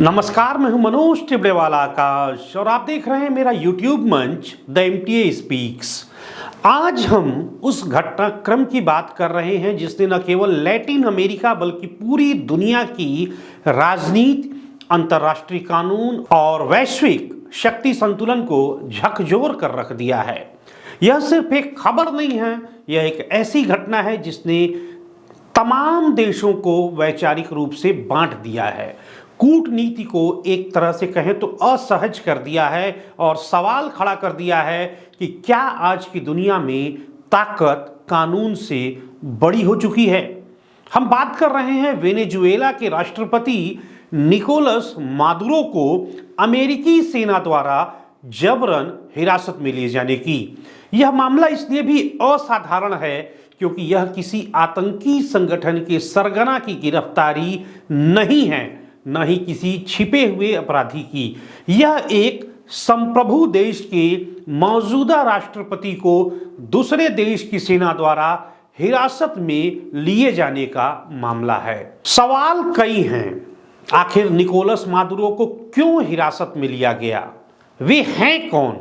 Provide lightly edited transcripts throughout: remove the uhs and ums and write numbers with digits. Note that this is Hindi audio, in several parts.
नमस्कार, मैं हूं मनोज टिबड़ेवाला आकाश और आप देख रहे हैं मेरा YouTube मंच द एमटीए स्पीक्स। आज हम उस घटनाक्रम की बात कर रहे हैं जिसने न केवल लैटिन अमेरिका बल्कि पूरी दुनिया की राजनीति, अंतर्राष्ट्रीय कानून और वैश्विक शक्ति संतुलन को झकझोर कर रख दिया है। यह सिर्फ एक खबर नहीं है, यह एक ऐसी घटना है जिसने तमाम देशों को वैचारिक रूप से बांट दिया है, कूटनीति को एक तरह से कहें तो असहज कर दिया है और सवाल खड़ा कर दिया है कि क्या आज की दुनिया में ताकत कानून से बड़ी हो चुकी है। हम बात कर रहे हैं वेनेजुएला के राष्ट्रपति निकोलस मादुरो को अमेरिकी सेना द्वारा जबरन हिरासत में लिए जाने की। यह मामला इसलिए भी असाधारण है क्योंकि यह किसी आतंकी संगठन के सरगना की गिरफ्तारी नहीं है, न ही किसी छिपे हुए अपराधी की। यह एक संप्रभु देश के मौजूदा राष्ट्रपति को दूसरे देश की सेना द्वारा हिरासत में लिए जाने का मामला है। सवाल कई हैं, आखिर निकोलस मादुरो को क्यों हिरासत में लिया गया, वे हैं कौन,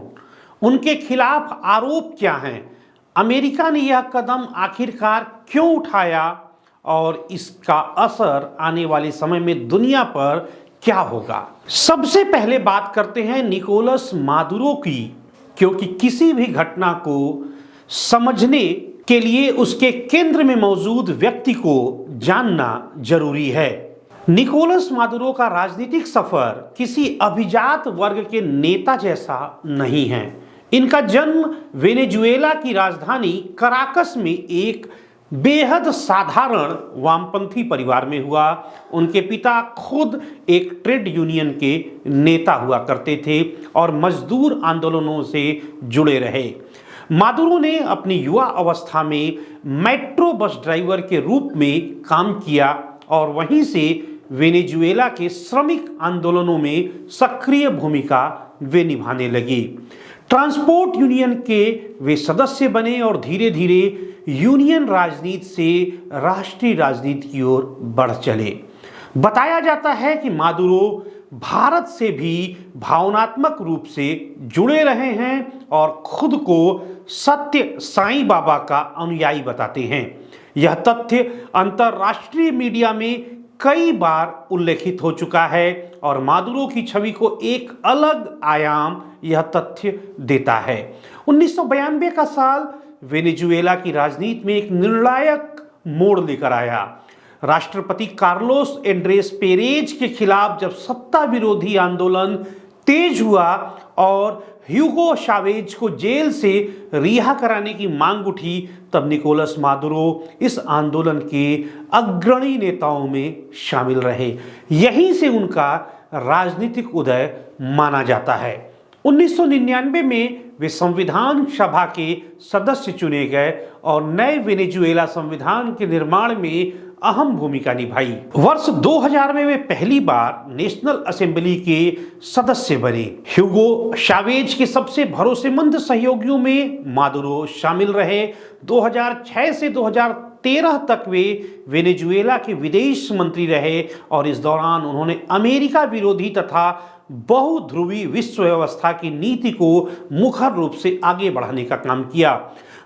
उनके खिलाफ आरोप क्या हैं, अमेरिका ने यह कदम आखिरकार क्यों उठाया और इसका असर आने वाले समय में दुनिया पर क्या होगा। सबसे पहले बात करते हैं निकोलस मादुरो की, क्योंकि किसी भी घटना को समझने के लिए उसके केंद्र में मौजूद व्यक्ति को जानना जरूरी है। निकोलस मादुरो का राजनीतिक सफर किसी अभिजात वर्ग के नेता जैसा नहीं है। इनका जन्म वेनेजुएला की राजधानी कराकस में एक बेहद साधारण वामपंथी परिवार में हुआ। उनके पिता खुद एक ट्रेड यूनियन के नेता हुआ करते थे और मजदूर आंदोलनों से जुड़े रहे। मादुरो ने अपनी युवा अवस्था में मेट्रो बस ड्राइवर के रूप में काम किया और वहीं से वेनेजुएला के श्रमिक आंदोलनों में सक्रिय भूमिका वे निभाने लगे। ट्रांसपोर्ट यूनियन के वे सदस्य बने और धीरे धीरे यूनियन राजनीति से राष्ट्रीय राजनीति की ओर बढ़ चले। बताया जाता है कि मादुरो भारत से भी भावनात्मक रूप से जुड़े रहे हैं और खुद को सत्य साईं बाबा का अनुयायी बताते हैं। यह तथ्य अंतर्राष्ट्रीय मीडिया में कई बार उल्लेखित हो चुका है और मादुरो की छवि को एक अलग आयाम यह तथ्य देता है। 1992 का साल वेनेजुएला की राजनीति में एक निर्णायक मोड़ लेकर आया। राष्ट्रपति कार्लोस एंड्रेस पेरेज के खिलाफ जब सत्ता विरोधी आंदोलन तेज हुआ और ह्यूगो चावेज को जेल से रिहा कराने की मांग उठी, तब निकोलस मादुरो इस आंदोलन के अग्रणी नेताओं में शामिल रहे। यहीं से उनका राजनीतिक उदय माना जाता है। 1999 में वे संविधान सभा के सदस्य चुने गए और नए वेनेजुएला संविधान के निर्माण में अहम भूमिका निभाई। वर्ष 2000 में वे पहली बार नेशनल असेंबली के सदस्य बने। ह्यूगो चावेज के सबसे भरोसेमंद सहयोगियों में मादुरो शामिल रहे। 2006 से 2013 तक वे वेनेजुएला के विदेश मंत्री रहे और इस दौरान उन्होंने अमेरिका विरोधी तथा बहुध्रुवी विश्व व्यवस्था की नीति को मुखर रूप से आगे बढ़ाने का काम किया।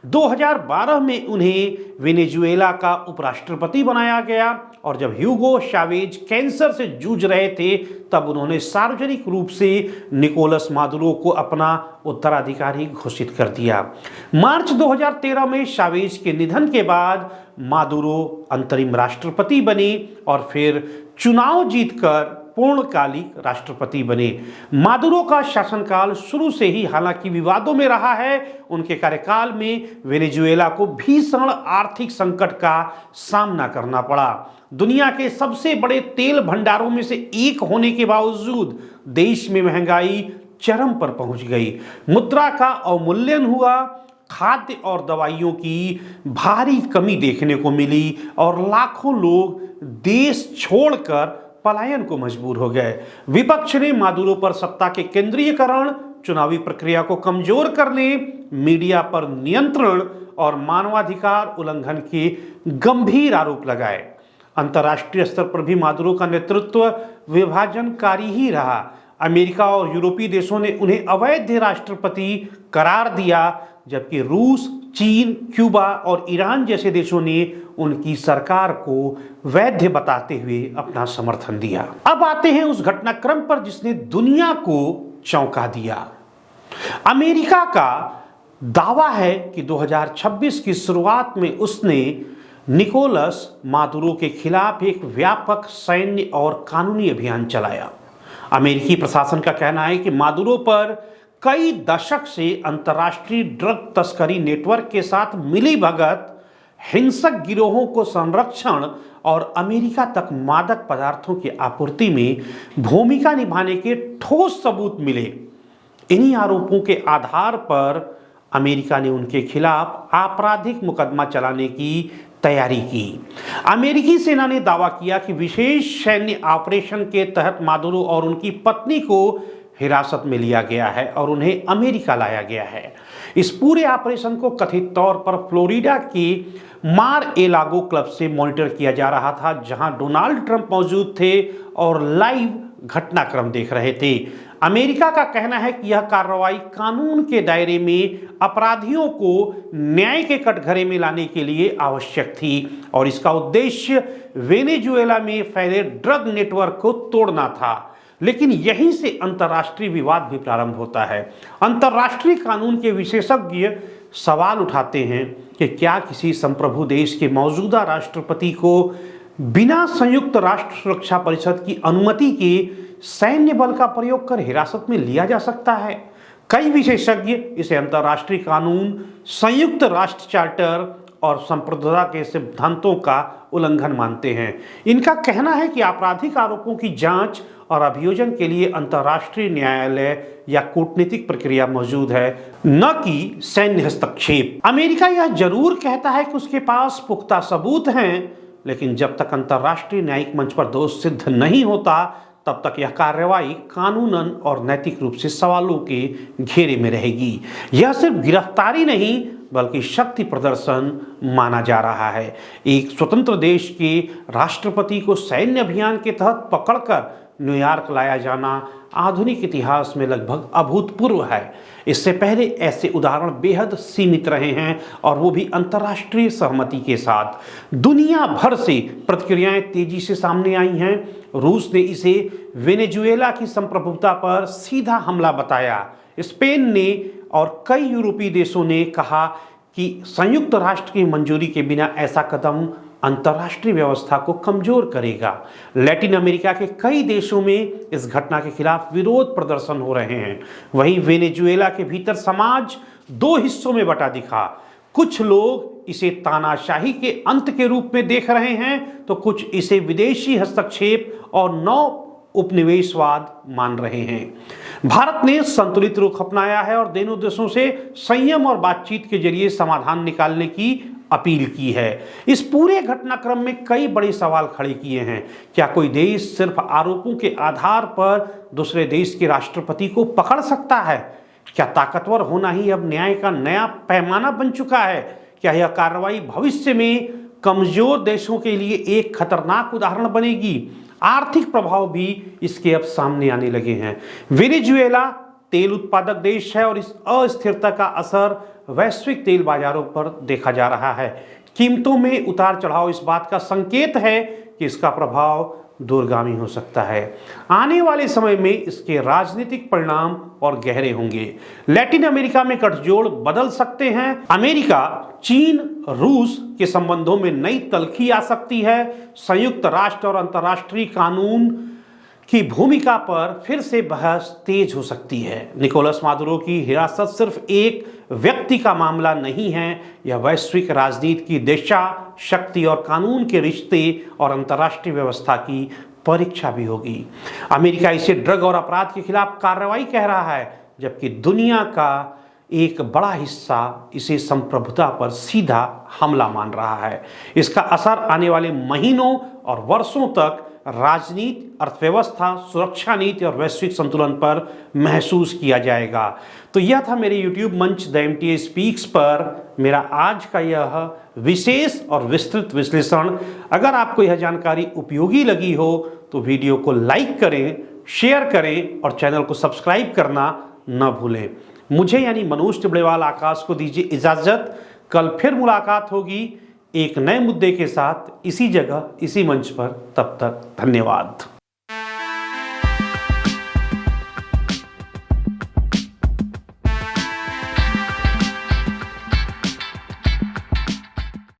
2012 में उन्हें वेनेजुएला का उपराष्ट्रपति बनाया गया और जब ह्यूगो चावेज कैंसर से जूझ रहे थे तब उन्होंने सार्वजनिक रूप से निकोलस मादुरो को अपना उत्तराधिकारी घोषित कर दिया। मार्च 2013 में चावेज के निधन के बाद मादुरो अंतरिम राष्ट्रपति बने और फिर चुनाव जीतकर पूर्णकालिक राष्ट्रपति बने। मादुरो का शासनकाल शुरू से ही हालांकि विवादों में रहा है। उनके कार्यकाल में वेनेजुएला को भीषण आर्थिक संकट का सामना करना पड़ा। दुनिया के सबसे बड़े तेल भंडारों में से एक होने के बावजूद देश में महंगाई चरम पर पहुंच गई। मुद्रा का अवमूल्यन हुआ, खाद्य और दवाइयों की भारी कमी देखने को मिली और लाखों लोग देश छोड़कर पलायन को मजबूर हो गए। विपक्ष ने मादुरो पर सत्ता के केंद्रीयकरण, चुनावी प्रक्रिया को कमजोर करने, मीडिया पर नियंत्रण और मानवाधिकार उल्लंघन के गंभीर आरोप लगाए। अंतर्राष्ट्रीय स्तर पर भी मादुरो का नेतृत्व विभाजनकारी ही रहा। अमेरिका और यूरोपीय देशों ने उन्हें अवैध राष्ट्रपति करार दिया, जबकि रूस, चीन, क्यूबा और ईरान जैसे देशों ने उनकी सरकार को वैध बताते हुए अपना समर्थन दिया। अब आते हैं उस घटनाक्रम पर जिसने दुनिया को चौंका दिया। अमेरिका का दावा है कि 2026 की शुरुआत में उसने निकोलस मादुरो के खिलाफ एक व्यापक सैन्य और कानूनी अभियान चलाया। अमेरिकी प्रशासन का कहना है कि मादुरो पर कई दशक से अंतर्राष्ट्रीय ड्रग तस्करी नेटवर्क के साथ मिलीभगत, हिंसक गिरोहों को संरक्षण और अमेरिका तक मादक पदार्थों की आपूर्ति में भूमिका निभाने के ठोस सबूत मिले। इन्हीं आरोपों के आधार पर अमेरिका ने उनके खिलाफ आपराधिक मुकदमा चलाने की तैयारी की। अमेरिकी सेना ने दावा किया कि विशेष सैन्य ऑपरेशन के तहत मादुरो और उनकी पत्नी को हिरासत में लिया गया है और उन्हें अमेरिका लाया गया है। इस पूरे ऑपरेशन को कथित तौर पर फ्लोरिडा के मार ए लागो क्लब से मॉनिटर किया जा रहा था, जहां डोनाल्ड ट्रंप मौजूद थे और लाइव घटनाक्रम देख रहे थे। अमेरिका का कहना है कि यह कार्रवाई कानून के दायरे में अपराधियों को न्याय के कटघरे में लाने के लिए आवश्यक थी और इसका उद्देश्य वेनेजुएला में फैले ड्रग नेटवर्क को तोड़ना था। लेकिन यहीं से अंतर्राष्ट्रीय विवाद भी प्रारंभ होता है। अंतर्राष्ट्रीय कानून के विशेषज्ञ सवाल उठाते हैं कि क्या किसी संप्रभु देश के मौजूदा राष्ट्रपति को बिना संयुक्त राष्ट्र सुरक्षा परिषद की अनुमति के सैन्य बल का प्रयोग कर हिरासत में लिया जा सकता है? कई विशेषज्ञ इसे अंतर्राष्ट्रीय कानून, संयुक्त राष्ट्र चार्टर और संप्रभुता के सिद्धांतों का उल्लंघन मानते हैं। इनका कहना है कि आपराधिक आरोपों की जांच और अभियोजन के लिए अंतर्राष्ट्रीय न्यायालय या कूटनीतिक प्रक्रिया मौजूद है, न कि सैन्य हस्तक्षेप। अमेरिका यह जरूर कहता है कि उसके पास पुख्ता सबूत हैं, लेकिन जब तक अंतर्राष्ट्रीय न्यायिक मंच पर दोष सिद्ध नहीं होता, तब तक यह कार्रवाई कानूनन और नैतिक रूप से सवालों के घेरे में रहेगी। यह सिर्फ गिरफ्तारी नहीं बल्कि शक्ति प्रदर्शन माना जा रहा है। एक स्वतंत्र देश के राष्ट्रपति को सैन्य अभियान के तहत पकड़कर न्यूयॉर्क लाया जाना आधुनिक इतिहास में लगभग अभूतपूर्व है। इससे पहले ऐसे उदाहरण बेहद सीमित रहे हैं और वो भी अंतर्राष्ट्रीय सहमति के साथ। दुनिया भर से प्रतिक्रियाएं तेजी से सामने आई हैं। रूस ने इसे वेनेजुएला की संप्रभुता पर सीधा हमला बताया। स्पेन ने और कई यूरोपीय देशों ने कहा कि संयुक्त राष्ट्र की मंजूरी के बिना ऐसा कदम अंतर्राष्ट्रीय व्यवस्था को कमजोर करेगा। लैटिन अमेरिका के कई देशों में इस घटना के खिलाफ विरोध प्रदर्शन हो रहे हैं। वहीं वेनेजुएला के भीतर समाज दो हिस्सों में बटा दिखा। कुछ लोग इसे तानाशाही के अंत के रूप में देख रहे हैं, तो कुछ इसे विदेशी हस्तक्षेप और नव उपनिवेशवाद मान रहे हैं। भारत ने संतुलित रुख अपनाया है और दोनों देशों से संयम और बातचीत के जरिए समाधान निकालने की अपील की है। इस पूरे घटनाक्रम में कई बड़े सवाल खड़े किए हैं। क्या कोई देश सिर्फ आरोपों के आधार पर दूसरे देश के राष्ट्रपति को पकड़ सकता है? क्या ताकतवर होना ही अब न्याय का नया पैमाना बन चुका है? क्या यह कार्रवाई भविष्य में कमजोर देशों के लिए एक खतरनाक उदाहरण बनेगी? आर्थिक प्रभाव भी इसके अब सामने आने लगे हैं। वेनेजुएला तेल उत्पादक देश है और इस अस्थिरता का असर वैश्विक तेल बाजारों पर देखा जा रहा है। कीमतों में उतार चढ़ाव इस बात का संकेत है कि इसका प्रभाव दूरगामी हो सकता है। आने वाले समय में इसके राजनीतिक परिणाम और गहरे होंगे। लैटिन अमेरिका में गठजोड़ बदल सकते हैं। अमेरिका, चीन, रूस के संबंधों में नई तल्खी आ सकती है। संयुक्त राष्ट्र और अंतर्राष्ट्रीय कानून की भूमिका पर फिर से बहस तेज हो सकती है। निकोलस मादुरो की हिरासत सिर्फ एक व्यक्ति का मामला नहीं है, यह वैश्विक राजनीति की दिशा, शक्ति और कानून के रिश्ते और अंतर्राष्ट्रीय व्यवस्था की परीक्षा भी होगी। अमेरिका इसे ड्रग और अपराध के खिलाफ कार्रवाई कह रहा है, जबकि दुनिया का एक बड़ा हिस्सा इसे संप्रभुता पर सीधा हमला मान रहा है। इसका असर आने वाले महीनों और वर्षों तक राजनीति, अर्थव्यवस्था, सुरक्षा नीति और वैश्विक संतुलन पर महसूस किया जाएगा। तो यह था मेरे YouTube मंच द MTA स्पीक्स पर मेरा आज का यह विशेष और विस्तृत विश्लेषण। अगर आपको यह जानकारी उपयोगी लगी हो तो वीडियो को लाइक करें, शेयर करें और चैनल को सब्सक्राइब करना न भूलें। मुझे यानी मनोज टिबड़ेवाल आकाश को दीजिए इजाजत। कल फिर मुलाकात होगी एक नए मुद्दे के साथ, इसी जगह, इसी मंच पर। तब तक धन्यवाद।